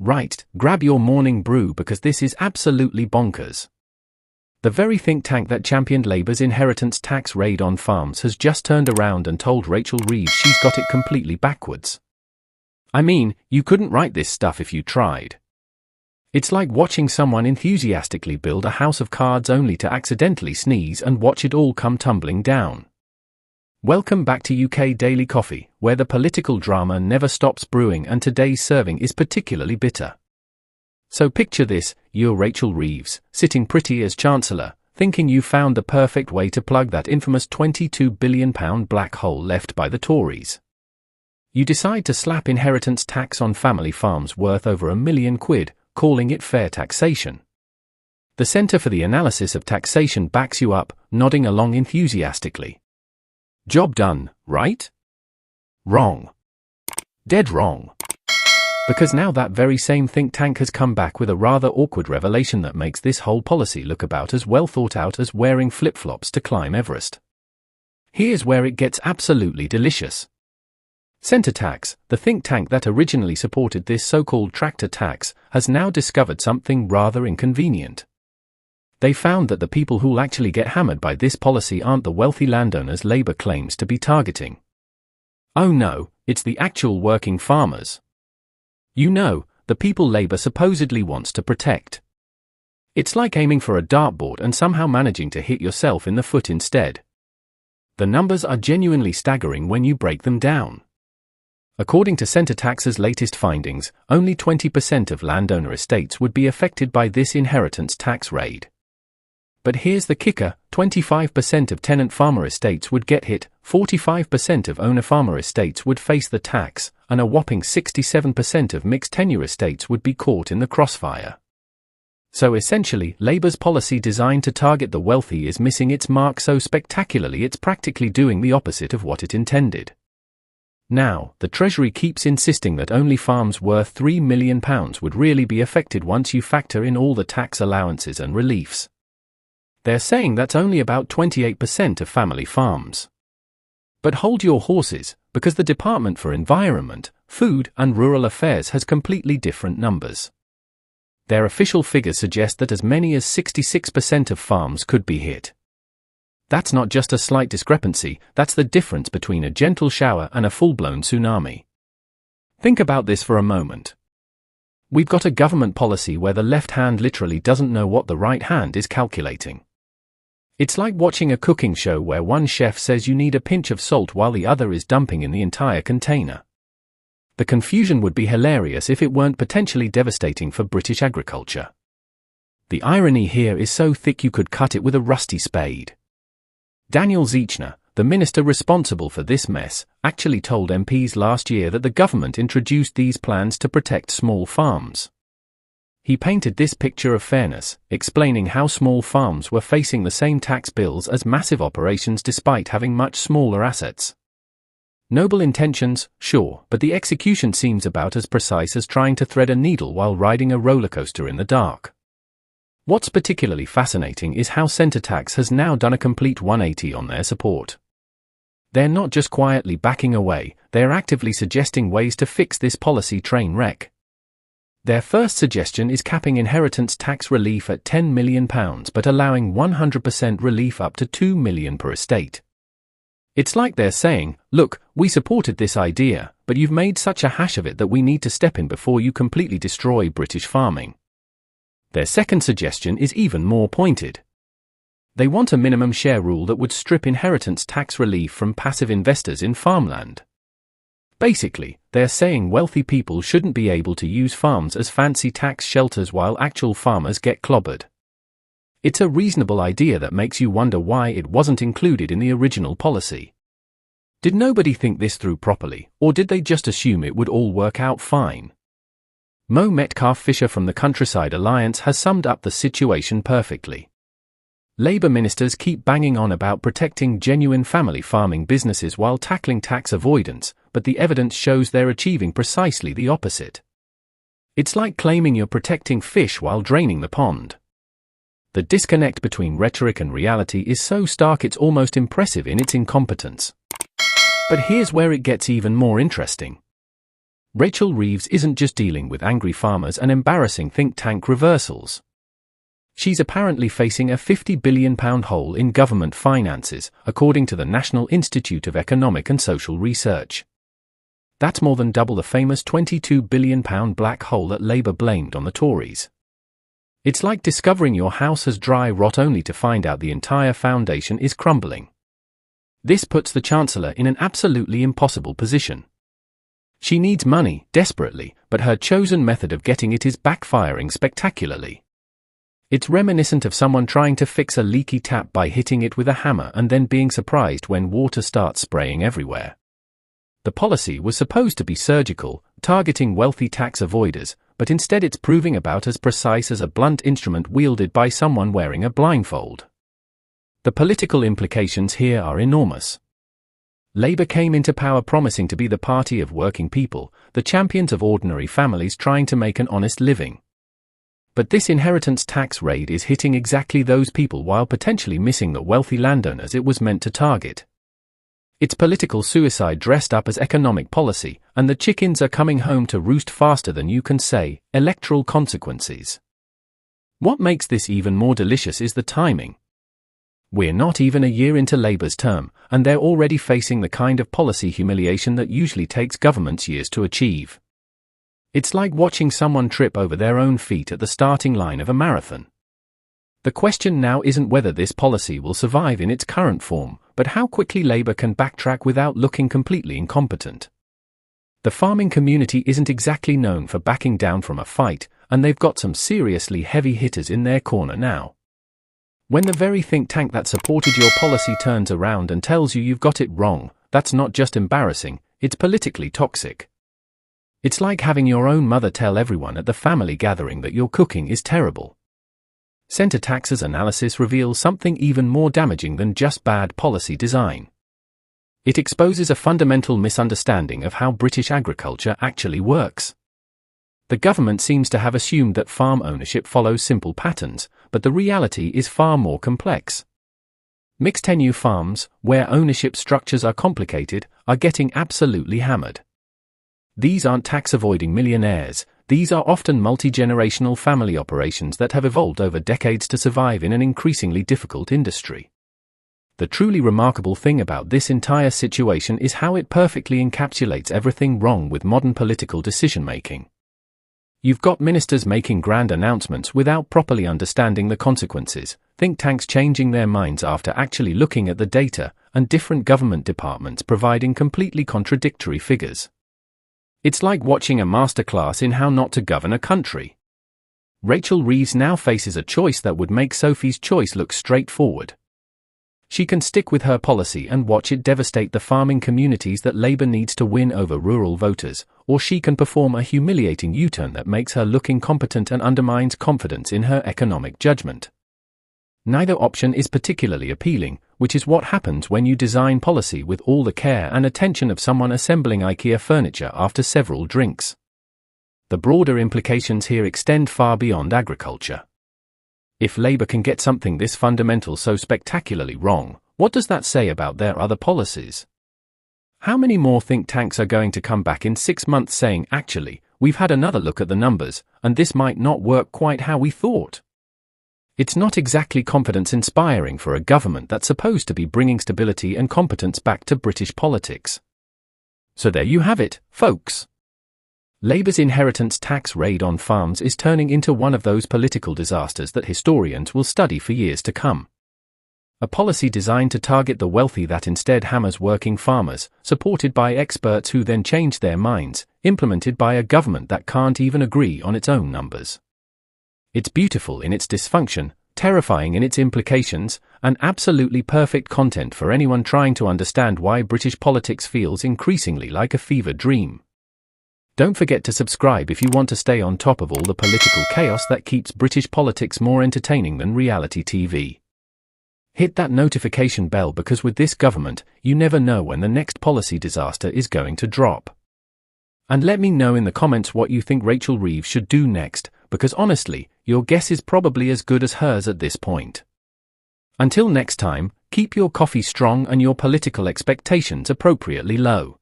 Right, grab your morning brew because this is absolutely bonkers. The very think tank that championed Labour's inheritance tax raid on farms has just turned around and told Rachel Reeves she's got it completely backwards. I mean, you couldn't write this stuff if you tried. It's like watching someone enthusiastically build a house of cards only to accidentally sneeze and watch it all come tumbling down. Welcome back to UK Daily Coffee, where the political drama never stops brewing and today's serving is particularly bitter. So picture this, you're Rachel Reeves, sitting pretty as Chancellor, thinking you found the perfect way to plug that infamous £22 billion black hole left by the Tories. You decide to slap inheritance tax on family farms worth over £1 million, calling it fair taxation. The Centre for the Analysis of Taxation backs you up, nodding along enthusiastically. Job done, right? Wrong. Dead wrong. Because now that very same think tank has come back with a rather awkward revelation that makes this whole policy look about as well thought out as wearing flip-flops to climb Everest. Here's where it gets absolutely delicious. CenTax, the think tank that originally supported this so-called tractor tax, has now discovered something rather inconvenient. They found that the people who'll actually get hammered by this policy aren't the wealthy landowners Labour claims to be targeting. Oh no, it's the actual working farmers. You know, the people Labour supposedly wants to protect. It's like aiming for a dartboard and somehow managing to hit yourself in the foot instead. The numbers are genuinely staggering when you break them down. According to CenTax's latest findings, only 20% of landowner estates would be affected by this inheritance tax raid. But here's the kicker, 25% of tenant farmer estates would get hit, 45% of owner farmer estates would face the tax, and a whopping 67% of mixed tenure estates would be caught in the crossfire. So essentially, Labour's policy designed to target the wealthy is missing its mark so spectacularly it's practically doing the opposite of what it intended. Now, the Treasury keeps insisting that only farms worth £3 million would really be affected once you factor in all the tax allowances and reliefs. They're saying that's only about 28% of family farms. But hold your horses, because the Department for Environment, Food and Rural Affairs has completely different numbers. Their official figures suggest that as many as 66% of farms could be hit. That's not just a slight discrepancy, that's the difference between a gentle shower and a full-blown tsunami. Think about this for a moment. We've got a government policy where the left hand literally doesn't know what the right hand is calculating. It's like watching a cooking show where one chef says you need a pinch of salt while the other is dumping in the entire container. The confusion would be hilarious if it weren't potentially devastating for British agriculture. The irony here is so thick you could cut it with a rusty spade. Daniel Zechner, the minister responsible for this mess, actually told MPs last year that the government introduced these plans to protect small farms. He painted this picture of fairness, explaining how small farms were facing the same tax bills as massive operations despite having much smaller assets. Noble intentions, sure, but the execution seems about as precise as trying to thread a needle while riding a roller coaster in the dark. What's particularly fascinating is how CenTax has now done a complete 180 on their support. They're not just quietly backing away, they're actively suggesting ways to fix this policy train wreck. Their first suggestion is capping inheritance tax relief at £10 million but allowing 100% relief up to £2 million per estate. It's like they're saying, look, we supported this idea, but you've made such a hash of it that we need to step in before you completely destroy British farming. Their second suggestion is even more pointed. They want a minimum share rule that would strip inheritance tax relief from passive investors in farmland. Basically, they're saying wealthy people shouldn't be able to use farms as fancy tax shelters while actual farmers get clobbered. It's a reasonable idea that makes you wonder why it wasn't included in the original policy. Did nobody think this through properly, or did they just assume it would all work out fine? Mo Metcalfe-Fisher from the Countryside Alliance has summed up the situation perfectly. Labour ministers keep banging on about protecting genuine family farming businesses while tackling tax avoidance, but the evidence shows they're achieving precisely the opposite. It's like claiming you're protecting fish while draining the pond. The disconnect between rhetoric and reality is so stark it's almost impressive in its incompetence. But here's where it gets even more interesting. Rachel Reeves isn't just dealing with angry farmers and embarrassing think tank reversals. She's apparently facing a £50 billion hole in government finances, according to the National Institute of Economic and Social Research. That's more than double the famous £22 billion black hole that Labour blamed on the Tories. It's like discovering your house has dry rot only to find out the entire foundation is crumbling. This puts the Chancellor in an absolutely impossible position. She needs money, desperately, but her chosen method of getting it is backfiring spectacularly. It's reminiscent of someone trying to fix a leaky tap by hitting it with a hammer and then being surprised when water starts spraying everywhere. The policy was supposed to be surgical, targeting wealthy tax avoiders, but instead it's proving about as precise as a blunt instrument wielded by someone wearing a blindfold. The political implications here are enormous. Labour came into power promising to be the party of working people, the champions of ordinary families trying to make an honest living. But this inheritance tax raid is hitting exactly those people while potentially missing the wealthy landowners it was meant to target. It's political suicide dressed up as economic policy, and the chickens are coming home to roost faster than you can say, electoral consequences. What makes this even more delicious is the timing. We're not even a year into Labour's term, and they're already facing the kind of policy humiliation that usually takes governments years to achieve. It's like watching someone trip over their own feet at the starting line of a marathon. The question now isn't whether this policy will survive in its current form, but how quickly Labour can backtrack without looking completely incompetent. The farming community isn't exactly known for backing down from a fight, and they've got some seriously heavy hitters in their corner now. When the very think tank that supported your policy turns around and tells you you've got it wrong, that's not just embarrassing, it's politically toxic. It's like having your own mother tell everyone at the family gathering that your cooking is terrible. CenTax's analysis reveals something even more damaging than just bad policy design. It exposes a fundamental misunderstanding of how British agriculture actually works. The government seems to have assumed that farm ownership follows simple patterns, but the reality is far more complex. Mixed-tenure farms, where ownership structures are complicated, are getting absolutely hammered. These aren't tax-avoiding millionaires, these are often multi-generational family operations that have evolved over decades to survive in an increasingly difficult industry. The truly remarkable thing about this entire situation is how it perfectly encapsulates everything wrong with modern political decision-making. You've got ministers making grand announcements without properly understanding the consequences, think tanks changing their minds after actually looking at the data, and different government departments providing completely contradictory figures. It's like watching a masterclass in how not to govern a country. Rachel Reeves now faces a choice that would make Sophie's choice look straightforward. She can stick with her policy and watch it devastate the farming communities that Labour needs to win over rural voters, or she can perform a humiliating U-turn that makes her look incompetent and undermines confidence in her economic judgment. Neither option is particularly appealing, which is what happens when you design policy with all the care and attention of someone assembling IKEA furniture after several drinks. The broader implications here extend far beyond agriculture. If Labour can get something this fundamental so spectacularly wrong, what does that say about their other policies? How many more think tanks are going to come back in 6 months saying, actually, we've had another look at the numbers, and this might not work quite how we thought? It's not exactly confidence-inspiring for a government that's supposed to be bringing stability and competence back to British politics. So there you have it, folks. Labour's inheritance tax raid on farms is turning into one of those political disasters that historians will study for years to come. A policy designed to target the wealthy that instead hammers working farmers, supported by experts who then change their minds, implemented by a government that can't even agree on its own numbers. It's beautiful in its dysfunction, terrifying in its implications, and absolutely perfect content for anyone trying to understand why British politics feels increasingly like a fever dream. Don't forget to subscribe if you want to stay on top of all the political chaos that keeps British politics more entertaining than reality TV. Hit that notification bell because with this government, you never know when the next policy disaster is going to drop. And let me know in the comments what you think Rachel Reeves should do next, because honestly, your guess is probably as good as hers at this point. Until next time, keep your coffee strong and your political expectations appropriately low.